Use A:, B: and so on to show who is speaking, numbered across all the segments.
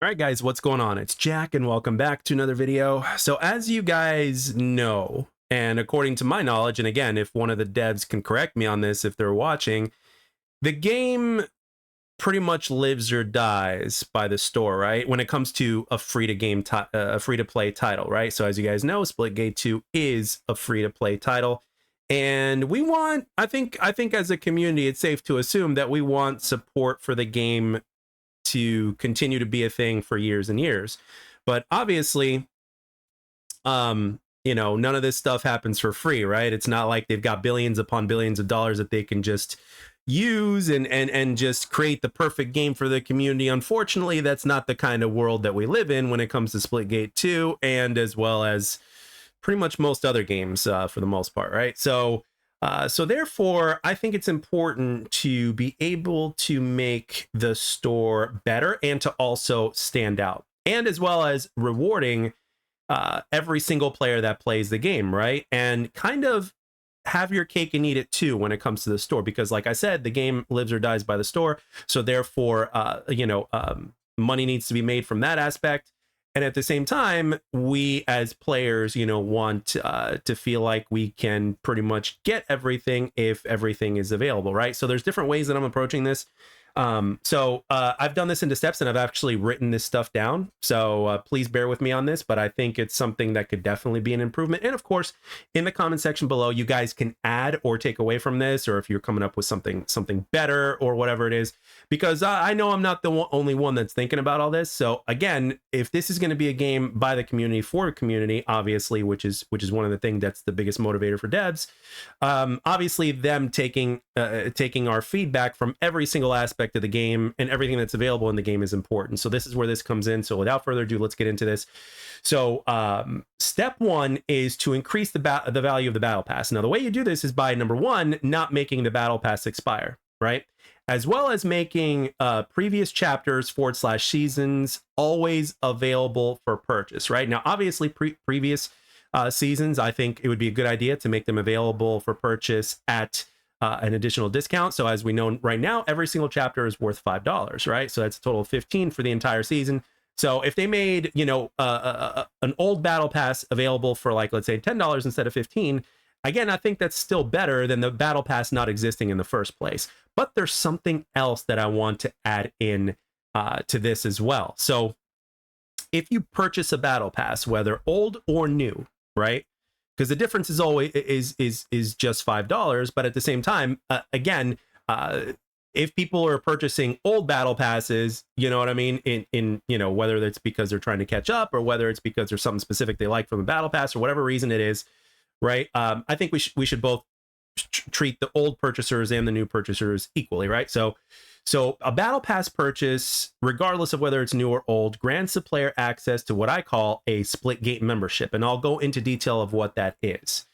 A: All right, guys, what's going on? It's Jack, and welcome back to another video. So as you guys know, and according to my knowledge, and again, if one of the devs can correct me on this if they're watching, the game pretty much lives or dies by the store, right? When it comes to a free-to-play title, right? So as you guys know, Splitgate 2 is a free-to-play title. And we want, I think as a community, it's safe to assume that we want support for the game to continue to be a thing for years and years. But obviously, none of this stuff happens for free, right? It's not like they've got billions upon billions of dollars that they can just use and just create the perfect game for the community. Unfortunately, that's not the kind of world that we live in when it comes to Splitgate 2, and as well as pretty much most other games for the most part, right? So therefore, I think it's important to be able to make the store better and to also stand out, and as well as rewarding every single player that plays the game, right? And kind of have your cake and eat it too when it comes to the store, because like I said, the game lives or dies by the store. So therefore, money needs to be made from that aspect. And at the same time, we as players, want to feel like we can pretty much get everything if everything is available, right? So there's different ways that I'm approaching this. I've done this into steps, and I've actually written this stuff down. So please bear with me on this, but I think it's something that could definitely be an improvement. And of course, in the comment section below, you guys can add or take away from this, or if you're coming up with something better or whatever it is, because I know I'm not the only one that's thinking about all this. So again, if this is going to be a game by the community for the community, obviously, which is one of the things that's the biggest motivator for devs, obviously them taking our feedback from every single aspect of the game and everything that's available in the game is important. So this is where this comes in. So without further ado, let's get into this. So step one is to increase the value of the battle pass. Now, the way you do this is by, number one, not making the battle pass expire, right? As well as making previous chapters / seasons always available for purchase, right? Now, obviously, previous seasons, I think it would be a good idea to make them available for purchase at an additional discount. So as we know right now, every single chapter is worth $5, right? So that's a total of 15 for the entire season. So if they made, an old battle pass available for, like, let's say $10 instead of 15, again, I think that's still better than the battle pass not existing in the first place. But there's something else that I want to add in to this as well. So if you purchase a battle pass, whether old or new, right? Because the difference is always is just $5, but at the same time, if people are purchasing old battle passes, you know what I mean, in whether it's because they're trying to catch up or whether it's because there's something specific they like from the battle pass or whatever reason it is, right? I think we should both treat the old purchasers and the new purchasers equally, right? So a battle pass purchase, regardless of whether it's new or old, grants the player access to what I call a Splitgate membership. And I'll go into detail of what that is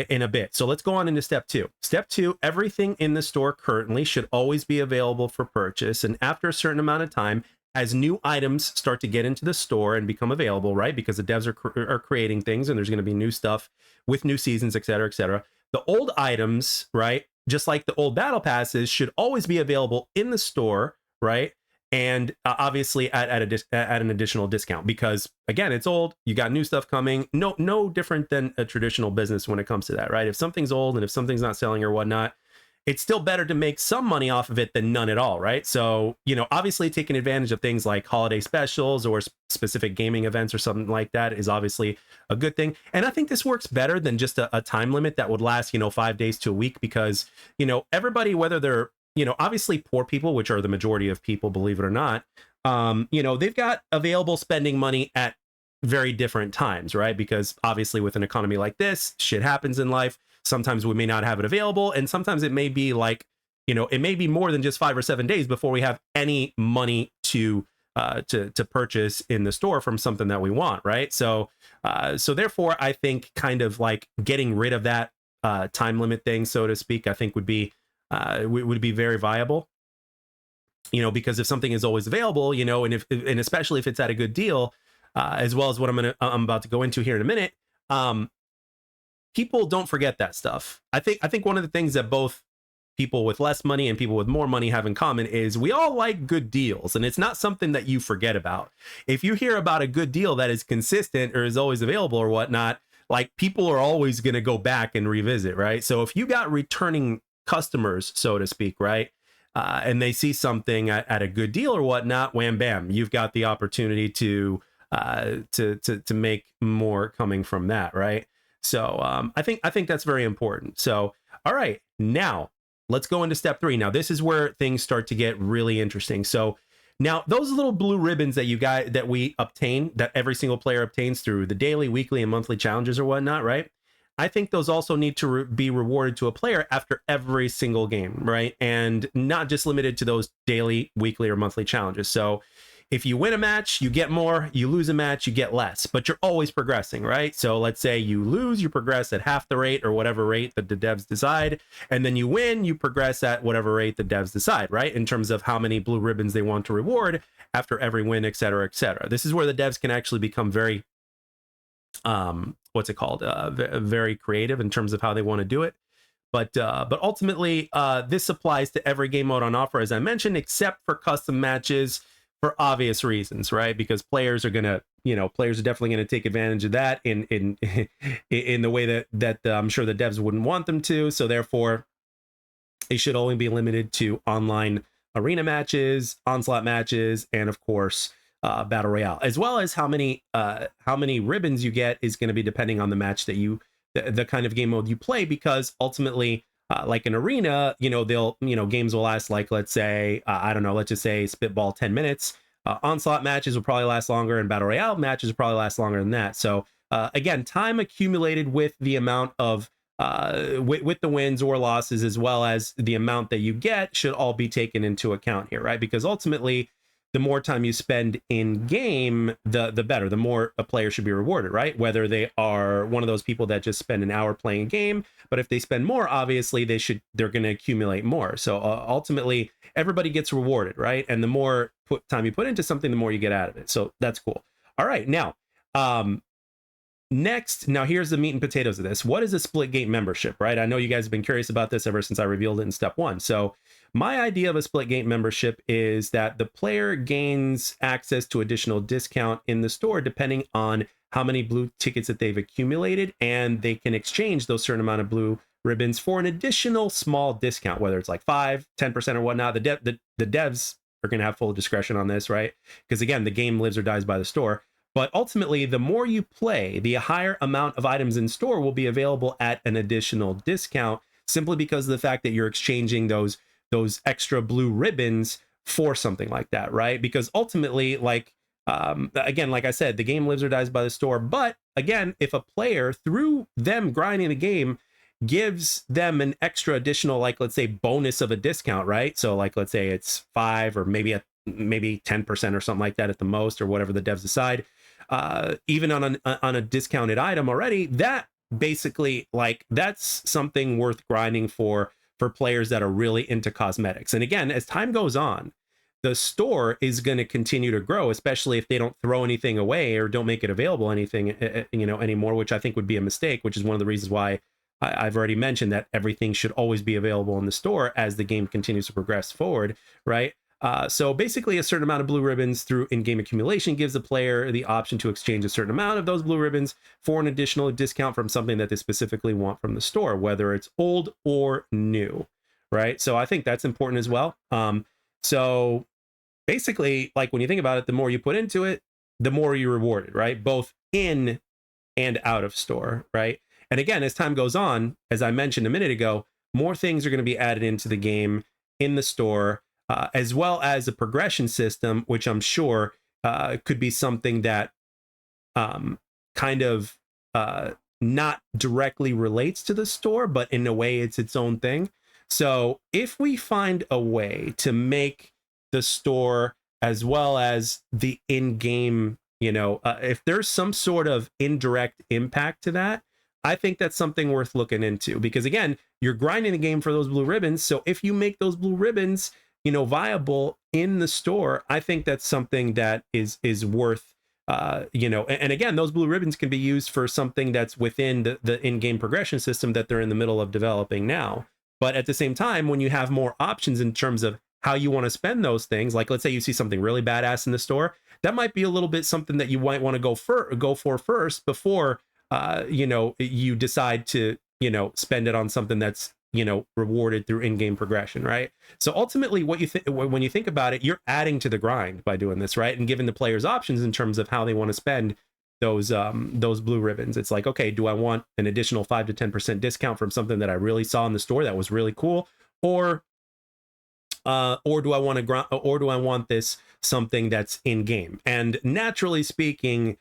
A: in a bit. So let's go on into step two. Step two, everything in the store currently should always be available for purchase. And after a certain amount of time, as new items start to get into the store and become available, right? Because the devs are creating things and there's going to be new stuff with new seasons, et cetera, et cetera. The old items, right, just like the old battle passes, should always be available in the store, right? And obviously at an additional discount, because again, it's old, you got new stuff coming. No different than a traditional business when it comes to that, right? If something's old and if something's not selling or whatnot, it's still better to make some money off of it than none at all, right? So, obviously taking advantage of things like holiday specials or specific gaming events or something like that is obviously a good thing. And I think this works better than just a time limit that would last, 5 days to a week, because, everybody, whether they're, obviously poor people, which are the majority of people, believe it or not, they've got available spending money at very different times, right? Because obviously with an economy like this, shit happens in life. Sometimes we may not have it available, and sometimes it may be like, it may be more than just 5 or 7 days before we have any money to purchase in the store from something that we want, right? So therefore, I think kind of like getting rid of that time limit thing, so to speak, I think would be very viable. Because if something is always available, and especially if it's at a good deal, as well as what I'm about to go into here in a minute, people don't forget that stuff. I think one of the things that both people with less money and people with more money have in common is we all like good deals, and it's not something that you forget about. If you hear about a good deal that is consistent or is always available or whatnot, like people are always going to go back and revisit, right? So if you got returning customers, so to speak, right? And they see something at a good deal or whatnot, wham bam, you've got the opportunity to make more coming from that, right? So I think that's very important. So all right, now let's go into step 3. Now this is where things start to get really interesting. So now those little blue ribbons that we obtain, that every single player obtains through the daily, weekly, and monthly challenges or whatnot, right? I think those also need to be rewarded to a player after every single game, right? And not just limited to those daily, weekly, or monthly challenges. So if you win a match, you get more. You lose a match, you get less. But you're always progressing, right? So let's say you lose, you progress at half the rate or whatever rate that the devs decide. And then you win, you progress at whatever rate the devs decide, right? In terms of how many blue ribbons they want to reward after every win, et cetera, et cetera. This is where the devs can actually become very very creative in terms of how they want to do it. But ultimately, this applies to every game mode on offer, as I mentioned, except for custom matches for obvious reasons, right? Because players are definitely gonna take advantage of that in in the way that I'm sure the devs wouldn't want them to. So therefore, it should only be limited to online arena matches, onslaught matches, and of course, battle royale, as well as how many ribbons you get is going to be depending on the match that the kind of game mode you play, because ultimately, like an arena, games will last, like, let's say, I don't know, let's just say spitball 10 minutes. Onslaught matches will probably last longer, and battle royale matches will probably last longer than that. So again, time accumulated with the amount of with the wins or losses, as well as the amount that you get, should all be taken into account here, right? Because ultimately, the more time you spend in game, the better, the more a player should be rewarded, right? Whether they are one of those people that just spend an hour playing a game, but if they spend more, obviously they're going to accumulate more. So ultimately, everybody gets rewarded, right? And the more time you put into something, the more you get out of it. So that's cool. All right, now, next, now here's the meat and potatoes of this. What is a Splitgate membership, right? I know you guys have been curious about this ever since I revealed it in step 1. So my idea of a Splitgate membership is that the player gains access to additional discount in the store depending on how many blue tickets that they've accumulated, and they can exchange those certain amount of blue ribbons for an additional small discount, whether it's like 5, 10% or whatnot. The devs are going to have full discretion on this, right? Because again, the game lives or dies by the store. But ultimately, the more you play, the higher amount of items in store will be available at an additional discount, simply because of the fact that you're exchanging those extra blue ribbons for something like that, right? Because ultimately, like, again, like I said, the game lives or dies by the store. But again, if a player, through them grinding the game, gives them an extra additional, like, let's say, bonus of a discount, right? So like, let's say it's 5 or maybe 10% or something like that at the most, or whatever the devs decide, even on a discounted item already, that basically, like, that's something worth grinding for players that are really into cosmetics. And again, as time goes on, the store is going to continue to grow, especially if they don't throw anything away or don't make it available anymore, which I think would be a mistake, which is one of the reasons why I've already mentioned that everything should always be available in the store as the game continues to progress forward, right? So basically, a certain amount of blue ribbons through in-game accumulation gives the player the option to exchange a certain amount of those blue ribbons for an additional discount from something that they specifically want from the store, whether it's old or new, right? So I think that's important as well. So basically, like, when you think about it, the more you put into it, the more you're rewarded, right? Both in and out of store, right? And again, as time goes on, as I mentioned a minute ago, more things are going to be added into the game in the store, as well as a progression system, which I'm sure could be something that kind of not directly relates to the store, but in a way it's its own thing. So if we find a way to make the store as well as the in-game, if there's some sort of indirect impact to that, I think that's something worth looking into, because again, you're grinding the game for those blue ribbons. So if you make those blue ribbons, viable in the store, I think that's something that is worth, and again, those blue ribbons can be used for something that's within the in-game progression system that they're in the middle of developing now. But at the same time, when you have more options in terms of how you want to spend those things, like let's say you see something really badass in the store, that might be a little bit something that you might want to go for first before you decide to spend it on something that's rewarded through in-game progression, right? So ultimately, what you think when you think about it, you're adding to the grind by doing this, right? And giving the players options in terms of how they want to spend those blue ribbons. It's like, okay, do I want an additional 5 to 10% discount from something that I really saw in the store that was really cool, or do I want or do I want this something that's in game? And naturally speaking,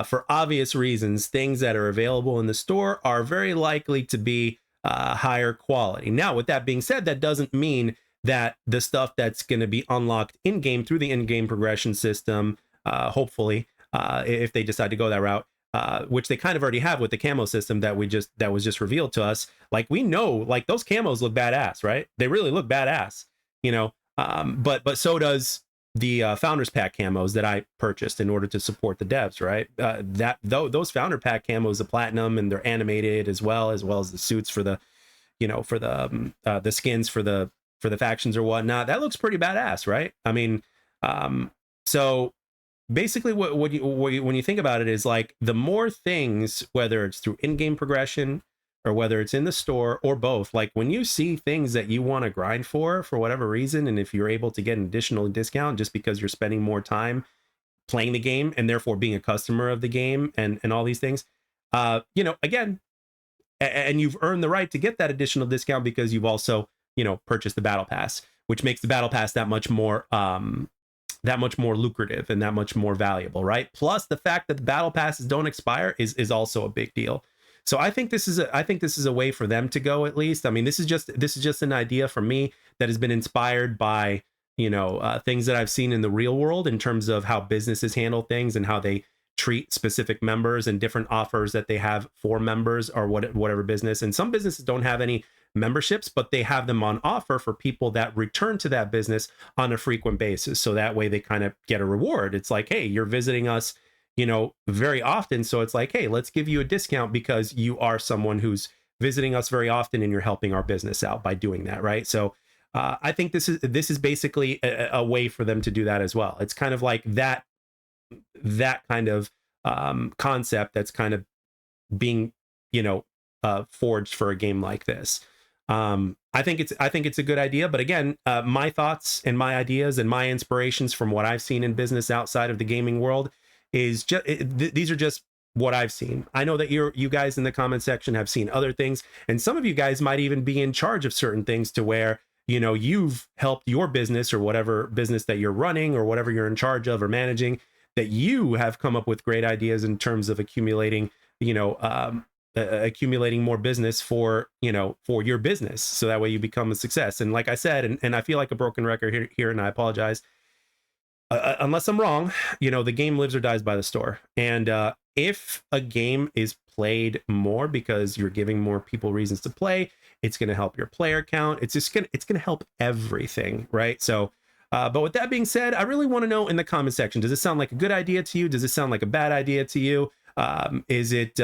A: for obvious reasons, things that are available in the store are very likely to be higher quality. Now, with that being said, that doesn't mean that the stuff that's going to be unlocked in game through the in-game progression system, hopefully, if they decide to go that route, which they kind of already have with the camo system that was just revealed to us. Like, we know, like, those camos look badass, right? They really look badass, but so does the founders pack camos that I purchased in order to support the devs, right? Those founder pack camos, the platinum, and they're animated as well as the suits for the skins for the factions or whatnot. That looks pretty badass, right? I mean, so basically when you think about it is like, the more things, whether it's through in-game progression or whether it's in the store or both, like when you see things that you want to grind for whatever reason, and if you're able to get an additional discount just because you're spending more time playing the game and therefore being a customer of the game and all these things, again, and you've earned the right to get that additional discount because you've also purchased the battle pass, which makes the battle pass that much more lucrative and that much more valuable, right? Plus the fact that the battle passes don't expire is also a big deal. So I think this is a way for them to go, at least. I mean, this is just an idea from me that has been inspired by things that I've seen in the real world in terms of how businesses handle things and how they treat specific members and different offers that they have for members or whatever business. And some businesses don't have any memberships, but they have them on offer for people that return to that business on a frequent basis. So that way they kind of get a reward. It's like, hey, you're visiting us very often, so it's like, hey, let's give you a discount because you are someone who's visiting us very often and you're helping our business out by doing that, right? So I think this is basically a way for them to do that as well. It's kind of like that kind of concept that's kind of being forged for a game like this. I think it's a good idea, but again, my thoughts and my ideas and my inspirations from what I've seen in business outside of the gaming world is just these are just what I've seen. I know that you guys in the comment section have seen other things, and some of you guys might even be in charge of certain things to where you've helped your business or whatever business that you're running or whatever you're in charge of or managing, that you have come up with great ideas in terms of accumulating more business for your business, so that way you become a success. And like I said, and I feel like a broken record here and I apologize, unless I'm wrong, the game lives or dies by the store. And if a game is played more because you're giving more people reasons to play, it's going to help your player count. It's going to help everything, right? So, but with that being said, I really want to know in the comment section, does it sound like a good idea to you? Does it sound like a bad idea to you? Is it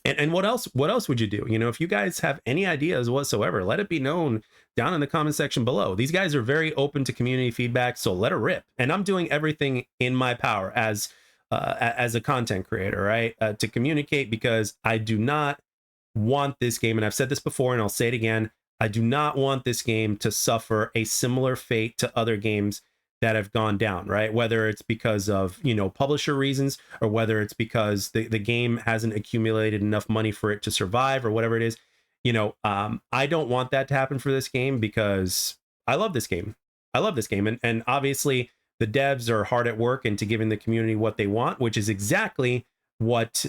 A: and what else would you do? If you guys have any ideas whatsoever, let it be known down in the comment section below. These guys are very open to community feedback, so let it rip. And I'm doing everything in my power as a content creator, right? To communicate, because I do not want this game, and I've said this before and I'll say it again, I do not want this game to suffer a similar fate to other games that have gone down, right? Whether it's because of, publisher reasons, or whether it's because the game hasn't accumulated enough money for it to survive, or whatever it is. I don't want that to happen for this game, because I love this game. And obviously the devs are hard at work into giving the community what they want, which is exactly what,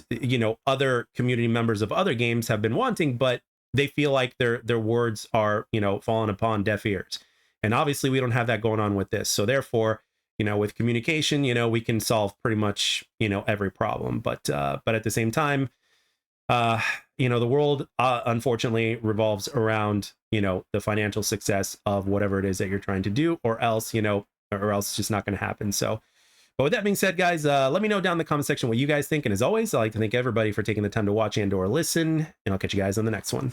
A: other community members of other games have been wanting, but they feel like their words are, falling upon deaf ears. And obviously we don't have that going on with this. So therefore, with communication, we can solve pretty much, every problem. But at the same time, the world, unfortunately, revolves around, the financial success of whatever it is that you're trying to do, or else it's just not going to happen. So, but with that being said, guys, let me know down in the comment section what you guys think. And as always, I'd like to thank everybody for taking the time to watch and or listen, and I'll catch you guys on the next one.